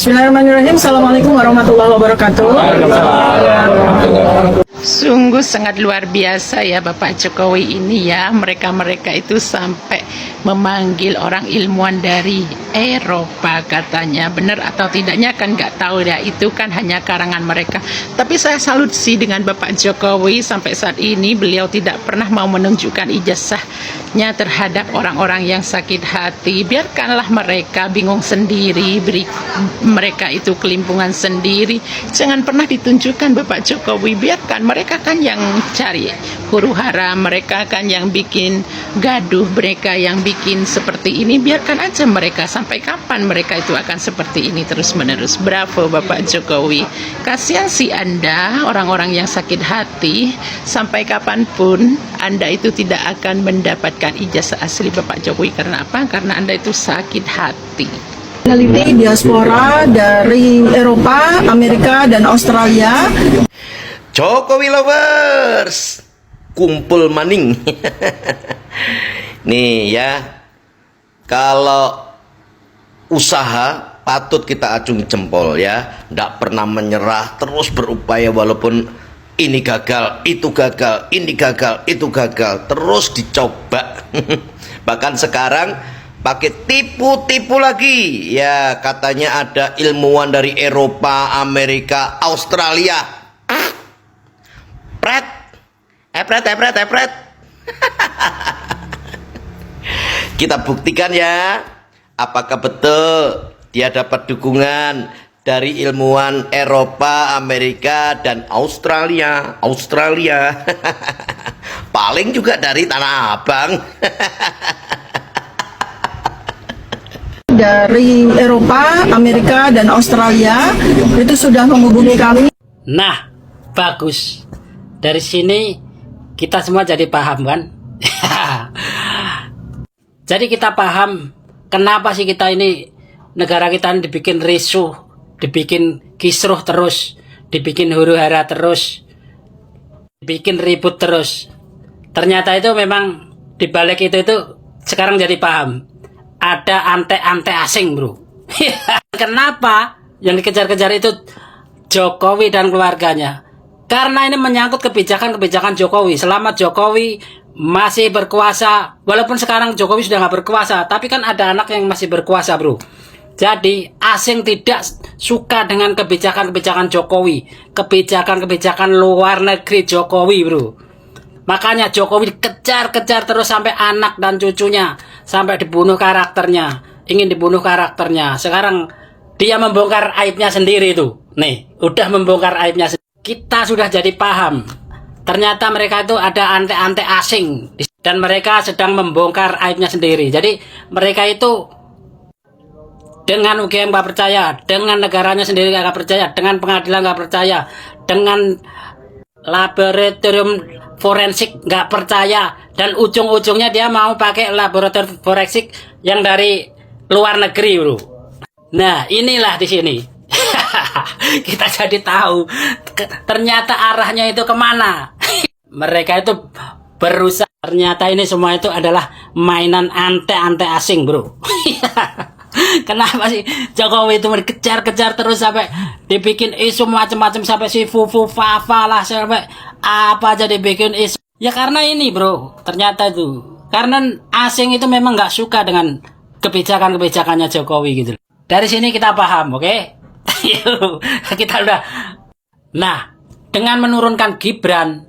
Bismillahirrahmanirrahim. Assalamualaikum warahmatullahi wabarakatuh. Sungguh sangat luar biasa ya Bapak Jokowi ini ya. Mereka-mereka itu sampai memanggil orang ilmuwan dari Eropa katanya. Benar atau tidaknya kan nggak tahu ya. Itu kan hanya karangan mereka. Tapi saya salut sih dengan Bapak Jokowi. Sampai saat ini beliau tidak pernah mau menunjukkan ijazahnya terhadap orang-orang yang sakit hati. Biarkanlah mereka bingung sendiri, beri mereka itu kelimpungan sendiri. Jangan pernah ditunjukkan Bapak Jokowi. Biarkan mereka kan yang cari huru hara, mereka kan yang bikin gaduh, mereka yang bikin seperti ini. Biarkan aja mereka. Sampai kapan mereka itu akan seperti ini terus menerus. Bravo Bapak Jokowi. Kasihan sih Anda, orang-orang yang sakit hati. Sampai kapanpun Anda itu tidak akan mendapatkan ijazah asli Bapak Jokowi. Karena apa? Karena Anda itu sakit hati. Peneliti diaspora dari Eropa, Amerika, dan Australia. Jokowi lovers, kumpul maning. Nih ya, kalau usaha patut kita acungi jempol ya. Nggak pernah menyerah, terus berupaya walaupun ini gagal, itu gagal, ini gagal, itu gagal, terus dicoba. Bahkan sekarang pakai tipu-tipu lagi ya, katanya ada ilmuwan dari Eropa, Amerika, Australia. Epret. Kita buktikan ya, apakah betul dia dapat dukungan dari ilmuwan Eropa, Amerika, dan Australia. Paling juga dari Tanah Abang. Dari Eropa, Amerika, dan Australia itu sudah menghubungi kami. Nah, bagus. Dari sini kita semua jadi paham kan? Jadi kita paham kenapa sih kita ini, negara kita ini dibikin risuh, dibikin kisruh terus, dibikin huru-hara terus, dibikin ribut terus. Ternyata itu memang dibalik itu sekarang jadi paham. Ada ante-ante asing, bro. Kenapa yang dikejar-kejar itu Jokowi dan keluarganya? Karena ini menyangkut kebijakan-kebijakan Jokowi. Selama Jokowi masih berkuasa, walaupun sekarang Jokowi sudah nggak berkuasa, tapi kan ada anak yang masih berkuasa, bro. Jadi asing tidak suka dengan kebijakan-kebijakan Jokowi, kebijakan-kebijakan luar negeri Jokowi, bro. Makanya Jokowi dikejar-kejar terus sampai anak dan cucunya, sampai dibunuh karakternya, ingin dibunuh karakternya. Sekarang dia membongkar aibnya sendiri tuh. Nih, udah membongkar aibnya sendiri. Kita sudah jadi paham. Ternyata mereka itu ada ante-ante asing dan mereka sedang membongkar aibnya sendiri. Jadi mereka itu dengan UGM gak percaya, dengan negaranya sendiri gak percaya, dengan pengadilan gak percaya, dengan laboratorium forensik nggak percaya, dan ujung-ujungnya dia mau pakai laboratorium forensik yang dari luar negeri, bro. Nah, inilah di sini kita jadi tahu ternyata arahnya itu kemana. Mereka itu berusaha, ternyata ini semua itu adalah mainan ante-ante asing, bro. Kenapa sih Jokowi itu dikejar-kejar terus sampai dibikin isu macam-macam, sampai si Fufu Fafa lah, sampai apa aja dibikin isu. Ya karena ini, bro, ternyata itu karena asing itu memang nggak suka dengan kebijakan-kebijakannya Jokowi gitu. Dari sini kita paham, oke? Kita udah. Nah, dengan menurunkan Gibran,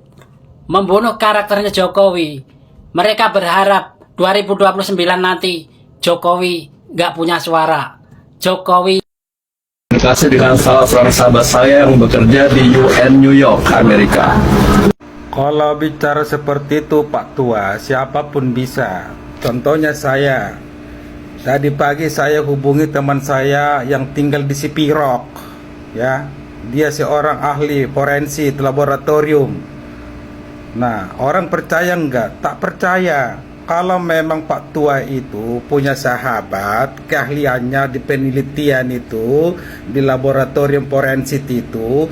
membunuh karakternya Jokowi, mereka berharap 2029 nanti Jokowi nggak punya suara. Jokowi komunikasi dengan salah seorang sahabat saya yang bekerja di UN New York, Amerika. Kalau bicara seperti itu Pak Tua, siapapun bisa. Contohnya saya. Tadi pagi saya hubungi teman saya yang tinggal di Sipirok, ya. Dia seorang ahli forensik laboratorium. Nah, orang percaya enggak? Tak percaya. Kalau memang Pak Tua itu punya sahabat, keahliannya di penelitian itu, di laboratorium forensik itu,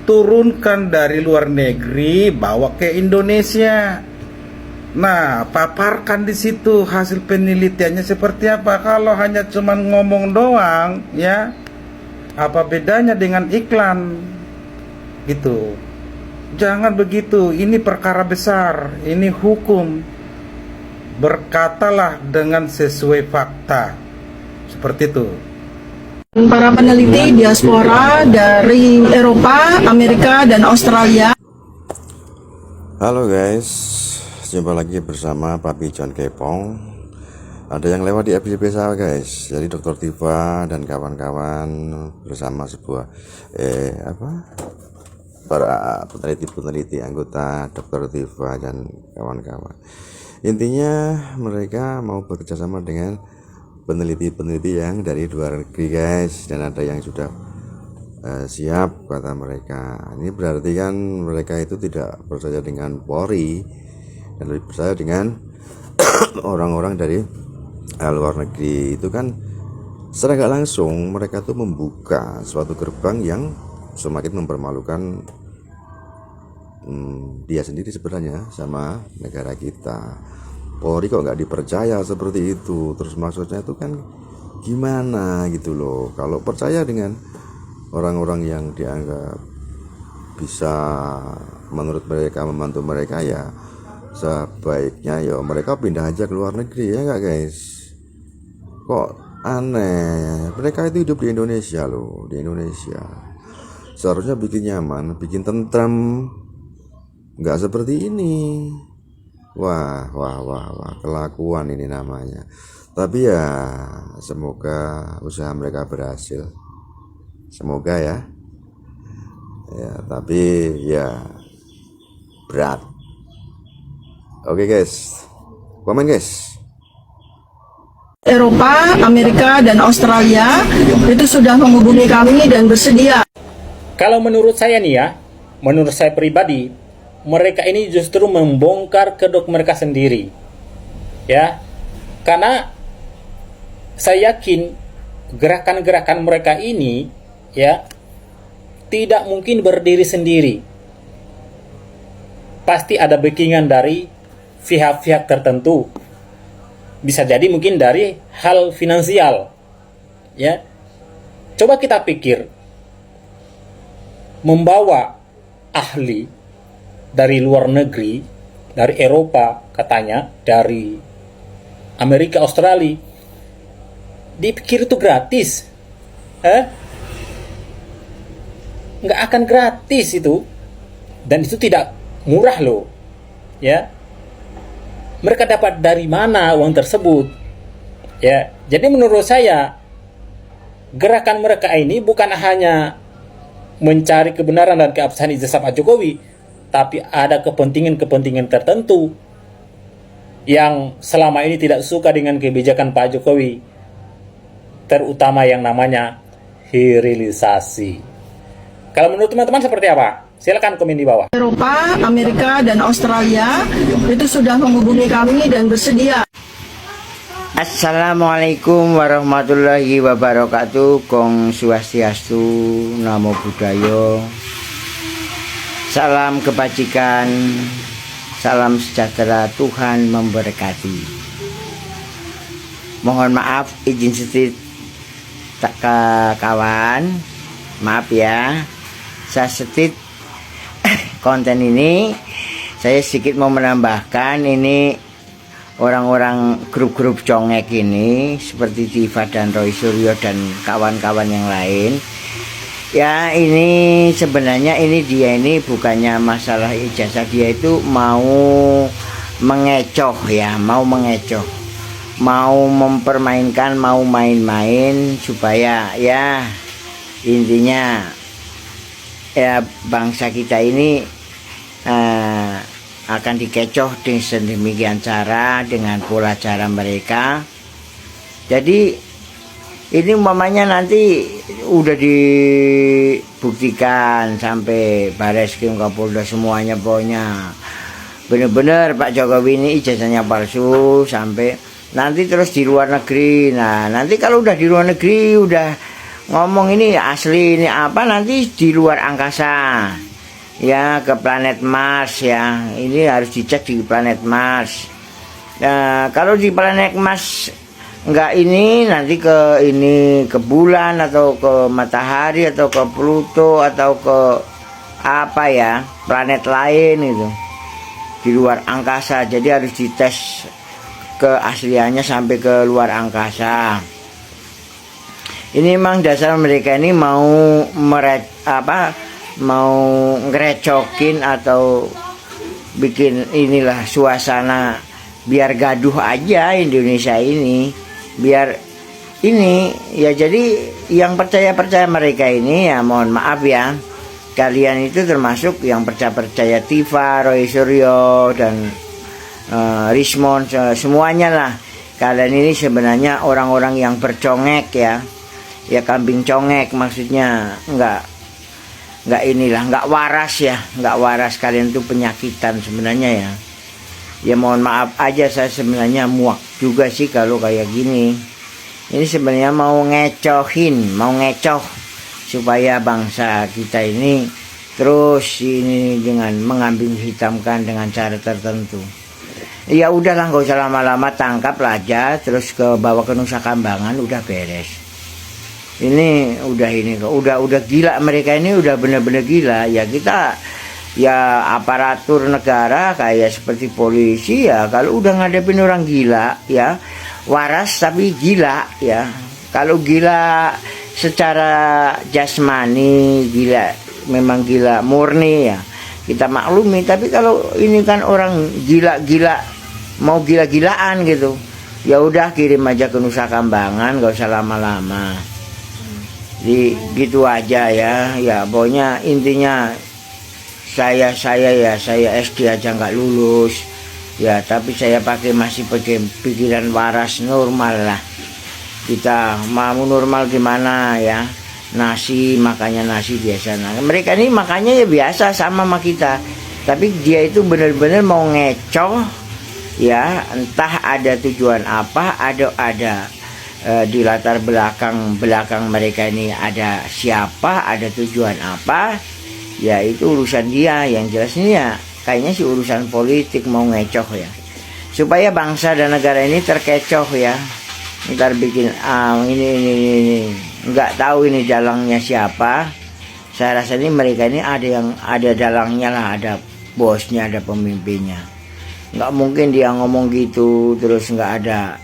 turunkan dari luar negeri, bawa ke Indonesia. Nah, paparkan di situ hasil penelitiannya seperti apa. Kalau hanya cuman ngomong doang, ya, Apa bedanya dengan iklan? Gitu. Jangan begitu, ini perkara besar, ini hukum. Berkatalah dengan sesuai fakta. Seperti itu. Para peneliti diaspora dari Eropa, Amerika, dan Australia. Halo guys, jumpa lagi bersama Papi John Kepong. Ada yang lewat di FYP saya guys. Jadi Dr. Tifa dan kawan-kawan bersama sebuah para peneliti anggota Dr. Tifa dan kawan-kawan. Intinya mereka mau bekerjasama dengan peneliti-peneliti yang dari luar negeri guys, dan ada yang sudah siap kata mereka. Ini berarti kan mereka itu tidak percaya dengan Polri dan lebih percaya dengan orang-orang dari luar negeri. Itu kan secara nggak langsung mereka tuh membuka suatu gerbang yang semakin mempermalukan dia sendiri sebenarnya sama negara kita. Polri kok nggak dipercaya seperti itu? Terus maksudnya itu kan gimana gitu loh? Kalau percaya dengan orang-orang yang dianggap bisa menurut mereka membantu mereka, ya sebaiknya ya mereka pindah aja ke luar negeri, ya nggak guys? Kok aneh? Mereka itu hidup di Indonesia loh, di Indonesia. Seharusnya bikin nyaman, bikin tentram, nggak seperti ini. Wah, kelakuan ini namanya. Tapi ya semoga usaha mereka berhasil. Semoga ya. Ya, tapi ya berat. Oke guys. Komen guys. Eropa, Amerika, dan Australia itu sudah menghubungi kami dan bersedia. Kalau menurut saya nih ya, menurut saya pribadi, mereka ini justru membongkar kedok mereka sendiri. Ya. Karena saya yakin gerakan-gerakan mereka ini ya tidak mungkin berdiri sendiri. Pasti ada backingan dari pihak-pihak tertentu. Bisa jadi mungkin dari hal finansial. Ya. Coba kita pikir, membawa ahli dari luar negeri, dari Eropa katanya, dari Amerika, Australia, dipikir itu gratis. Nggak akan gratis itu, dan itu tidak murah loh, ya. Mereka dapat dari mana uang tersebut? Ya, jadi menurut saya gerakan mereka ini bukan hanya mencari kebenaran dan keabsahan ijazah Pak Jokowi, tapi ada kepentingan-kepentingan tertentu yang selama ini tidak suka dengan kebijakan Pak Jokowi, terutama yang namanya hilirisasi. Kalau menurut teman-teman seperti apa? Silakan komen di bawah. Eropa, Amerika, dan Australia itu sudah menghubungi kami dan bersedia. Assalamualaikum warahmatullahi wabarakatuh. Gong Swastiastu, Namo Buddhaya. Salam kebajikan, salam sejahtera, Tuhan memberkati. Mohon maaf, izin sedikit kawan, maaf ya, saya sedikit konten ini, saya sedikit mau menambahkan ini orang-orang grup-grup congek ini seperti Tifa dan Roy Suryo dan kawan-kawan yang lain. Ya, ini sebenarnya dia ini bukannya masalah ijazah, dia itu mau mengecoh ya, mau mempermainkan, mau main-main supaya ya intinya ya bangsa kita ini akan dikecoh dengan sedemikian cara dengan pola cara mereka. Jadi ini umpamanya nanti udah dibuktikan sampai Bareskrim, Kapolda, semuanya pokoknya bener-bener Pak Jokowi ini ijazahnya palsu, sampai nanti terus di luar negeri. Nah nanti kalau udah di luar negeri udah ngomong ini asli, ini apa, nanti di luar angkasa ya, ke planet Mars ya, ini harus dicek di planet Mars. Nah, kalau di planet Mars nggak ini nanti ke bulan atau ke matahari atau ke Pluto atau ke apa ya, planet lain itu di luar angkasa. Jadi harus dites keasliannya sampai ke luar angkasa. Ini memang dasar mereka ini mau mau ngerecokin atau bikin inilah suasana biar gaduh aja Indonesia ini, biar ini ya. Jadi yang percaya mereka ini ya mohon maaf ya, kalian itu termasuk yang percaya Tifa, Roy Suryo dan Rismon, semuanya lah. Kalian ini sebenarnya orang-orang yang bercongek ya kambing congek, maksudnya nggak inilah, nggak waras ya, nggak waras. Kalian tuh penyakitan sebenarnya ya. Ya mohon maaf aja, saya sebenarnya muak juga sih kalau kayak gini. Ini sebenarnya mau ngecoh supaya bangsa kita ini terus ini dengan mengambing hitamkan dengan cara tertentu. Ya udahlah, nggak usah lama-lama, tangkap aja terus ke bawa ke Nusa Kambangan, udah beres. Ini udah gila mereka ini, udah bener-bener gila ya. Kita ya aparatur negara kayak seperti polisi ya, kalau udah ngadepin orang gila ya, waras tapi gila ya. Kalau gila secara jasmani, gila memang gila murni ya, kita maklumi. Tapi kalau ini kan orang gila-gila, mau gila-gilaan gitu, ya udah kirim aja ke Nusa Kambangan, gak usah lama-lama. Jadi gitu aja ya. Ya pokoknya intinya saya SD aja nggak lulus ya, tapi saya masih pakai pikiran waras normal lah. Kita mau normal gimana ya, nasi makanya nasi biasa. Nah, mereka ini makanya ya biasa sama kita, tapi dia itu benar-benar mau ngecoh ya, entah ada tujuan apa, ada di latar belakang mereka ini ada siapa, ada tujuan apa. Ya itu urusan dia. Yang jelas ini ya kayaknya sih urusan politik, mau ngecoh ya, supaya bangsa dan negara ini terkecoh ya. Ntar bikin ini nggak tahu ini dalangnya siapa. Saya rasa ini mereka ini ada dalangnya lah, ada bosnya, ada pemimpinnya. Nggak mungkin dia ngomong gitu terus nggak ada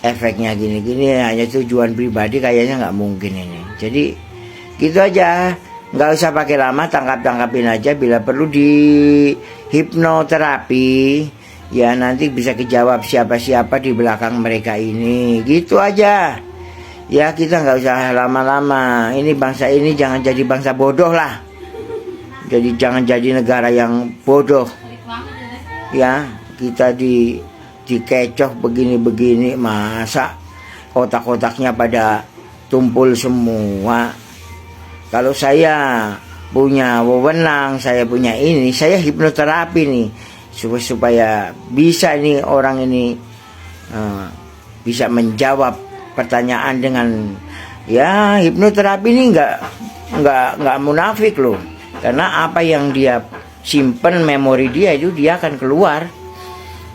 efeknya gini-gini, hanya tujuan pribadi, kayaknya nggak mungkin ini. Jadi gitu aja, nggak usah pakai lama, tangkapin aja. Bila perlu di hipnoterapi ya, nanti bisa kejawab siapa-siapa di belakang mereka ini. Gitu aja ya, kita nggak usah lama-lama. Ini bangsa ini jangan jadi bangsa bodoh lah, jadi jangan jadi negara yang bodoh ya. Kita dikecoh begini-begini, masa kotak-kotaknya pada tumpul semua. Kalau saya punya wewenang, saya punya ini, saya hipnoterapi nih, supaya bisa nih orang ini bisa menjawab pertanyaan dengan ya. Hipnoterapi ini nggak munafik loh, karena apa yang dia simpen memori dia itu dia akan keluar.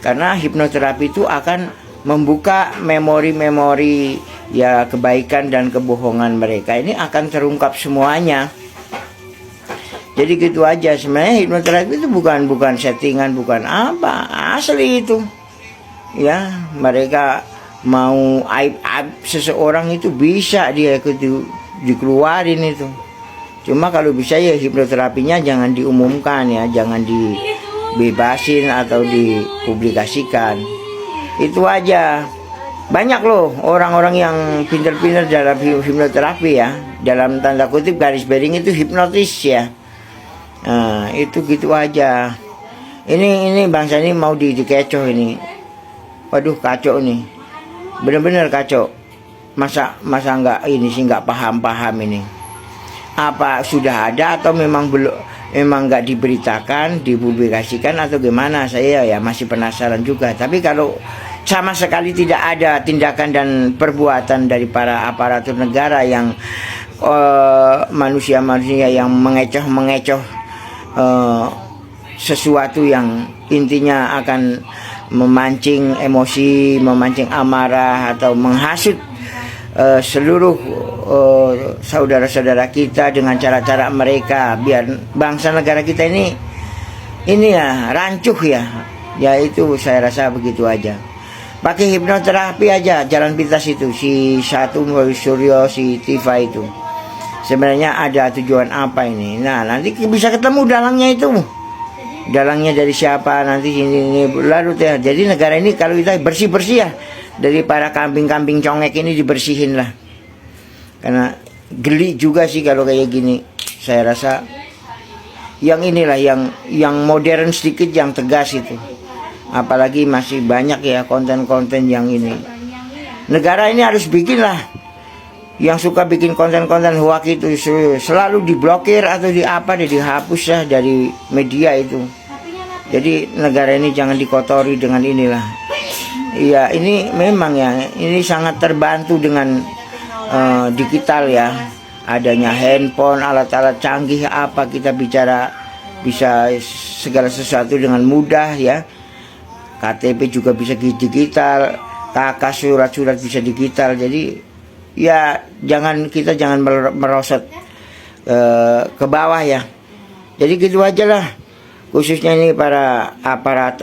Karena hipnoterapi itu akan membuka memori-memori ya, kebaikan dan kebohongan mereka ini akan terungkap semuanya. Jadi gitu aja. Sebenarnya hipnoterapi itu bukan settingan, bukan apa, asli itu ya. Mereka mau aib seseorang itu bisa dia dikeluarin itu. Cuma kalau bisa ya hipnoterapinya jangan diumumkan ya, jangan dibebasin atau dipublikasikan. Itu aja. Banyak loh orang-orang yang pinter-pinter dalam hipnoterapi ya, dalam tanda kutip garis miring itu hipnotis ya. Nah, itu gitu aja. Ini bangsa ini mau dikecoh ini. Waduh, kacau nih. Bener-bener kacau. Masa nggak ini sih, nggak paham ini. Apa sudah ada atau memang belum, memang nggak diberitakan, dipublikasikan atau gimana? Saya ya masih penasaran juga. Tapi kalau sama sekali tidak ada tindakan dan perbuatan dari para aparatur negara yang manusia-manusia yang mengecoh sesuatu yang intinya akan memancing emosi, memancing amarah atau menghasut seluruh saudara-saudara kita dengan cara-cara mereka, biar bangsa negara kita ini ya rancuh ya. Ya itu saya rasa begitu aja. Pakai hipnoterapi aja jalan pintas itu, si Satu Suryo, si Tifa itu. Sebenarnya ada tujuan apa ini? Nah, nanti bisa ketemu dalangnya itu. Dalangnya dari siapa nanti ini larut ya. Jadi negara ini kalau kita bersih-bersih ya, dari para kambing-kambing congek ini dibersihin lah. Karena geli juga sih kalau kayak gini. Saya rasa yang inilah yang modern sedikit, yang tegas itu. Apalagi masih banyak ya konten-konten yang ini. Negara ini harus bikin lah. Yang suka bikin konten-konten hoax itu selalu diblokir atau dihapus ya dari media itu. Jadi negara ini jangan dikotori dengan inilah. Iya, ini memang ya, ini sangat terbantu dengan digital ya. Adanya handphone, alat-alat canggih apa kita bicara bisa segala sesuatu dengan mudah ya. KTP juga bisa digital, KK surat-surat bisa digital. Jadi ya kita jangan merosot ke bawah ya. Jadi gitu aja lah. Khususnya ini para aparat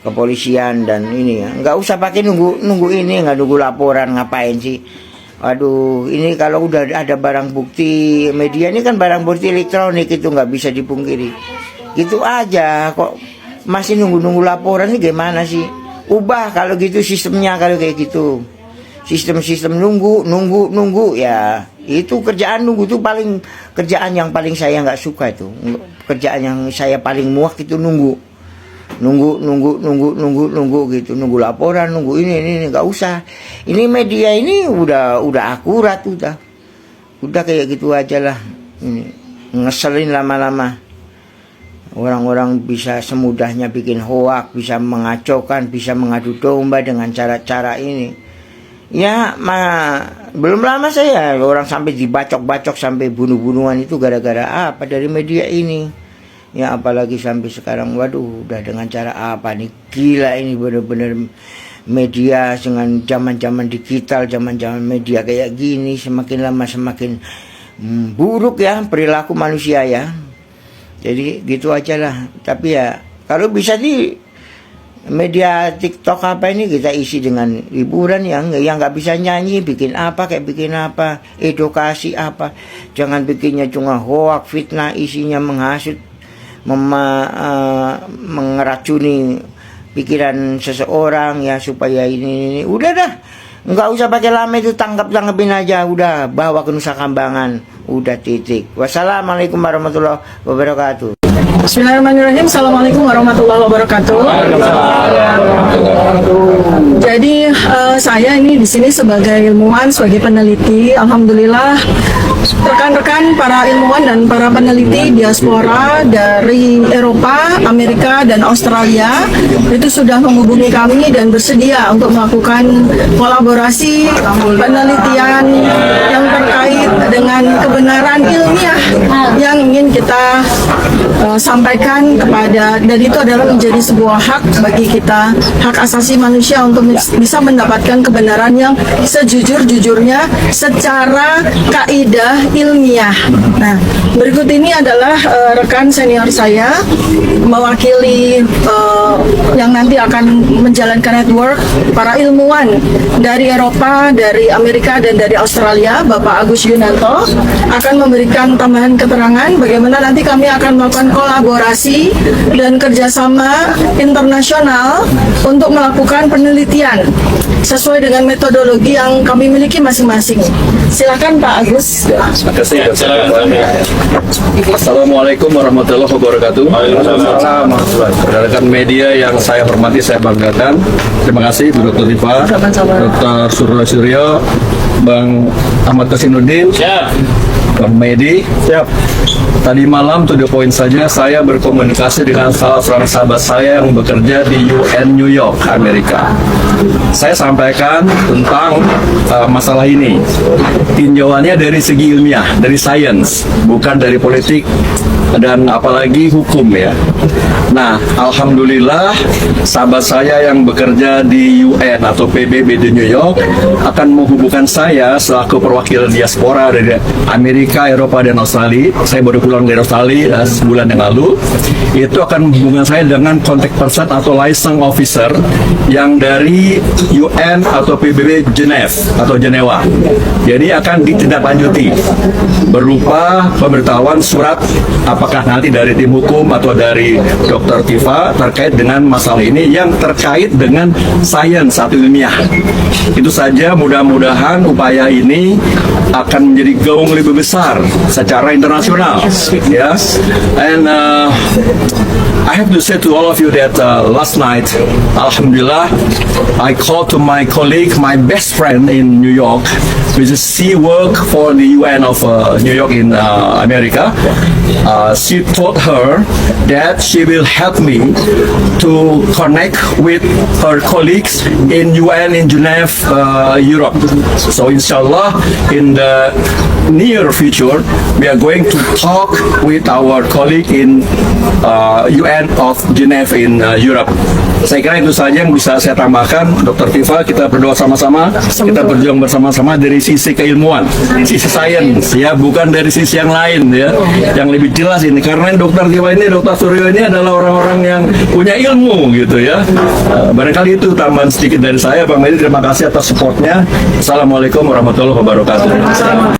kepolisian dan ini ya. Nggak usah pakai nunggu ini, nggak nunggu laporan, ngapain sih? Aduh, ini kalau udah ada barang bukti, media ini kan barang bukti elektronik, itu nggak bisa dipungkiri. Gitu aja kok. Masih nunggu laporan ini gimana sih? Ubah kalau gitu sistemnya, kalau kayak gitu. Sistem nunggu ya. Itu kerjaan nunggu tuh kerjaan yang paling saya nggak suka itu. Kerjaan yang saya paling muak itu nunggu gitu, nunggu laporan, nunggu ini nggak usah. Ini media ini udah akurat, udah kayak gitu aja lah. Ini ngeselin lama-lama. Orang-orang bisa semudahnya bikin hoak, bisa mengacaukan, bisa mengadu domba dengan cara-cara ini. Ya, belum lama saya orang sampai dibacok-bacok sampai bunuh-bunuhan itu gara-gara apa dari media ini. Ya apalagi sampai sekarang, waduh, udah dengan cara apa nih? Gila ini bener-bener media dengan zaman-zaman digital, zaman-zaman media kayak gini, semakin lama semakin buruk ya perilaku manusia ya. Jadi gitu aja lah. Tapi ya kalau bisa di media TikTok apa ini kita isi dengan hiburan yang nggak bisa nyanyi, bikin apa edukasi apa. Jangan bikinnya cuma hoak, fitnah, isinya menghasut, mengeracuni pikiran seseorang ya, supaya ini udah dah. Nggak usah pakai lama itu, tangkapin aja, udah bawa ke Nusa Kambangan, udah titik. Wassalamualaikum warahmatullahi wabarakatuh. Bismillahirrahmanirrahim. Assalamualaikum warahmatullahi wabarakatuh. Jadi saya ini di sini sebagai ilmuwan, sebagai peneliti. Alhamdulillah rekan-rekan para ilmuwan dan para peneliti diaspora dari Eropa, Amerika, dan Australia itu sudah menghubungi kami dan bersedia untuk melakukan kolaborasi penelitian yang terkait dengan kebenaran ilmiah yang ingin kita sampaikan kepada, dan itu adalah menjadi sebuah hak bagi kita, hak asasi manusia untuk bisa mendapatkan kebenaran yang sejujur-jujurnya secara kaidah ilmiah. Nah, berikut ini adalah rekan senior saya mewakili yang nanti akan menjalankan network para ilmuwan dari Eropa, dari Amerika, dan dari Australia. Bapak Agus Yunanto akan memberikan tambahan keterangan bagaimana nanti kami akan melakukan kolaborasi dan kerjasama internasional untuk melakukan penelitian sesuai dengan metodologi yang kami miliki masing-masing. Silakan Pak Agus. Terima kasih. Assalamualaikum warahmatullahi wabarakatuh. Rekan media yang saya hormati, saya banggakan. Terima kasih Bu Dr. Tifa, Dr. Suryo, Bang Ahmad Kasinuddin, Bang Medi. Tadi malam to the point saja, saya berkomunikasi dengan salah seorang sahabat saya yang bekerja di UN New York, Amerika. Saya sampaikan tentang masalah ini. Tinjauannya dari segi ilmiah, dari sains, bukan dari politik, dan apalagi hukum ya. Nah, alhamdulillah sahabat saya yang bekerja di UN atau PBB di New York akan menghubungkan saya selaku perwakilan diaspora dari Amerika, Eropa, dan Australia. Saya baru pulang dari Australia sebulan yang lalu. Itu akan menghubungkan saya dengan contact person atau license officer yang dari UN atau PBB Jenewa. Jadi akan ditindaklanjuti berupa pemberitahuan surat apakah nanti dari tim hukum atau dari Dr. Tifa terkait dengan masalah ini yang terkait dengan sains atau ilmiah. Itu saja, mudah-mudahan upaya ini akan menjadi gaung lebih besar secara internasional ya. And I have to say to all of you that last night, alhamdulillah, I called to my colleague, my best friend in New York, which is she work for the UN of New York in America. She told her that she will help me to connect with her colleagues in UN in Geneva, Europe. So inshallah, in the near future, we are going to talk with our colleague in UN of Geneva in Europe. Saya kira itu saja yang bisa saya tambahkan, Dr. Tifa. Kita berdoa sama-sama, kita berjuang bersama-sama dari sisi keilmuan, sisi sains, ya, bukan dari sisi yang lain, ya, yang lebih jelas ini. Karena Dr. Tifa ini, Dr. Suryo ini adalah orang-orang yang punya ilmu, gitu ya. Barangkali itu tambahan sedikit dari saya, Bang Medi. Terima kasih atas supportnya. Assalamualaikum warahmatullahi wabarakatuh.